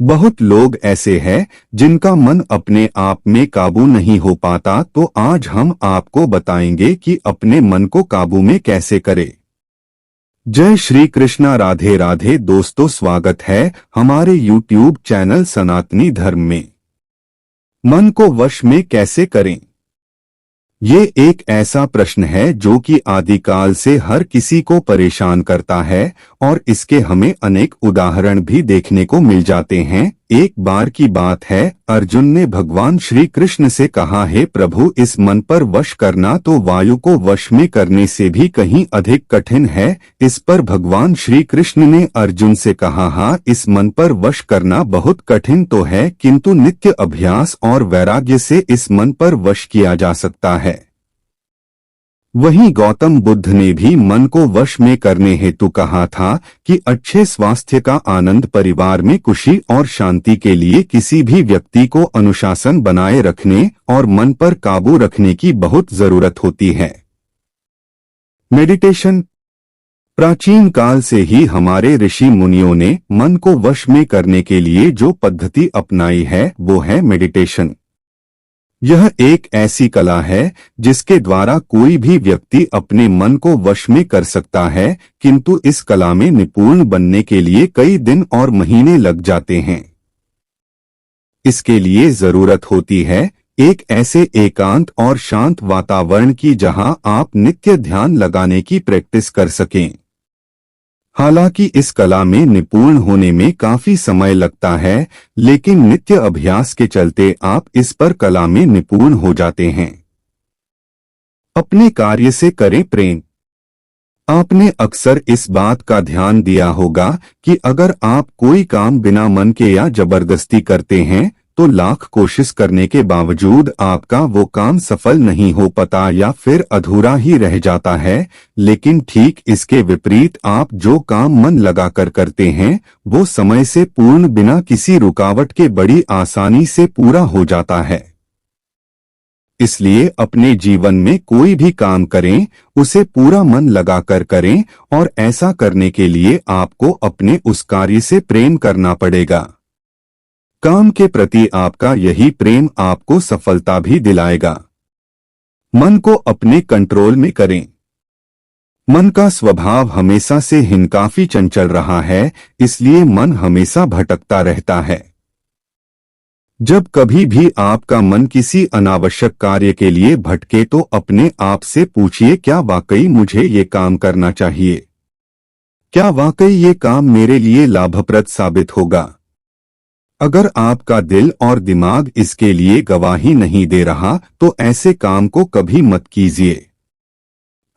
बहुत लोग ऐसे हैं जिनका मन अपने आप में काबू नहीं हो पाता, तो आज हम आपको बताएंगे कि अपने मन को काबू में कैसे करें। जय श्री कृष्णा, राधे राधे दोस्तों, स्वागत है हमारे YouTube चैनल सनातनी धर्म में। मन को वश में कैसे करें, ये एक ऐसा प्रश्न है जो कि आदिकाल से हर किसी को परेशान करता है और इसके हमें अनेक उदाहरण भी देखने को मिल जाते हैं। एक बार की बात है, अर्जुन ने भगवान श्री कृष्ण से कहा, हे प्रभु, इस मन पर वश करना तो वायु को वश में करने से भी कहीं अधिक कठिन है। इस पर भगवान श्री कृष्ण ने अर्जुन से कहा, हाँ, इस मन पर वश करना बहुत कठिन तो है, किंतु नित्य अभ्यास और वैराग्य से इस मन पर वश किया जा सकता है। वहीं गौतम बुद्ध ने भी मन को वश में करने हेतु कहा था कि अच्छे स्वास्थ्य का आनंद, परिवार में खुशी और शांति के लिए किसी भी व्यक्ति को अनुशासन बनाए रखने और मन पर काबू रखने की बहुत जरूरत होती है। मेडिटेशन। प्राचीन काल से ही हमारे ऋषि मुनियों ने मन को वश में करने के लिए जो पद्धति अपनाई है वो है मेडिटेशन। यह एक ऐसी कला है जिसके द्वारा कोई भी व्यक्ति अपने मन को वश में कर सकता है, किंतु इस कला में निपुण बनने के लिए कई दिन और महीने लग जाते हैं। इसके लिए जरूरत होती है एक ऐसे एकांत और शांत वातावरण की जहां आप नित्य ध्यान लगाने की प्रैक्टिस कर सकें। हालांकि इस कला में निपुण होने में काफी समय लगता है, लेकिन नित्य अभ्यास के चलते आप इस पर कला में निपुण हो जाते हैं। अपने कार्य से करें प्रेम। आपने अक्सर इस बात का ध्यान दिया होगा कि अगर आप कोई काम बिना मन के या जबरदस्ती करते हैं तो लाख कोशिश करने के बावजूद आपका वो काम सफल नहीं हो पाता या फिर अधूरा ही रह जाता है। लेकिन ठीक इसके विपरीत, आप जो काम मन लगाकर करते हैं वो समय से पूर्ण, बिना किसी रुकावट के बड़ी आसानी से पूरा हो जाता है। इसलिए अपने जीवन में कोई भी काम करें उसे पूरा मन लगाकर करें, और ऐसा करने के लिए आपको अपने उस कार्य से प्रेम करना पड़ेगा। काम के प्रति आपका यही प्रेम आपको सफलता भी दिलाएगा। मन को अपने कंट्रोल में करें। मन का स्वभाव हमेशा से काफी चंचल रहा है, इसलिए मन हमेशा भटकता रहता है। जब कभी भी आपका मन किसी अनावश्यक कार्य के लिए भटके तो अपने आप से पूछिए, क्या वाकई मुझे ये काम करना चाहिए? क्या वाकई ये काम मेरे लिए लाभप्रद साबित होगा? अगर आपका दिल और दिमाग इसके लिए गवाही नहीं दे रहा तो ऐसे काम को कभी मत कीजिए।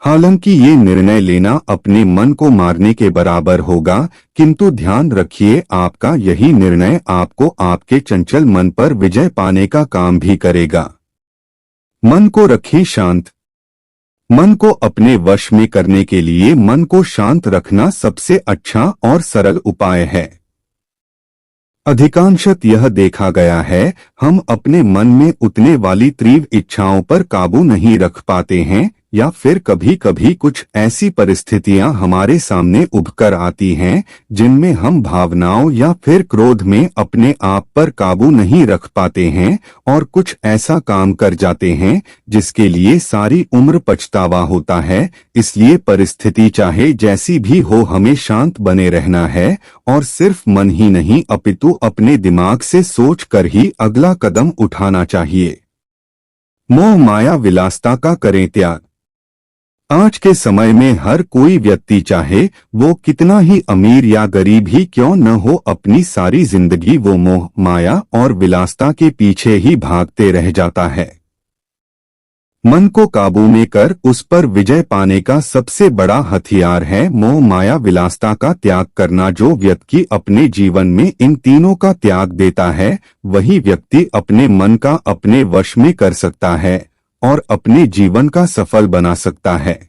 हालांकि ये निर्णय लेना अपने मन को मारने के बराबर होगा, किंतु ध्यान रखिए आपका यही निर्णय आपको आपके चंचल मन पर विजय पाने का काम भी करेगा। मन को रखें शांत। मन को अपने वश में करने के लिए मन को शांत रखना सबसे अच्छा और सरल उपाय है। अधिकांशत यह देखा गया है, हम अपने मन में उतने वाली तीव्र इच्छाओं पर काबू नहीं रख पाते हैं, या फिर कभी कभी कुछ ऐसी परिस्थितियां हमारे सामने उभकर आती हैं जिनमें हम भावनाओं या फिर क्रोध में अपने आप पर काबू नहीं रख पाते हैं और कुछ ऐसा काम कर जाते हैं जिसके लिए सारी उम्र पछतावा होता है। इसलिए परिस्थिति चाहे जैसी भी हो, हमें शांत बने रहना है और सिर्फ मन ही नहीं अपितु अपने दिमाग से सोच कर ही अगला कदम उठाना चाहिए। मोह माया विलासिता का करें त्याग। आज के समय में हर कोई व्यक्ति, चाहे वो कितना ही अमीर या गरीब ही क्यों न हो, अपनी सारी जिंदगी वो मोह माया और विलासिता के पीछे ही भागते रह जाता है। मन को काबू में कर उस पर विजय पाने का सबसे बड़ा हथियार है मोह माया विलासिता का त्याग करना। जो व्यक्ति अपने जीवन में इन तीनों का त्याग देता है वही व्यक्ति अपने मन का अपने वश में कर सकता है और अपने जीवन का सफल बना सकता है।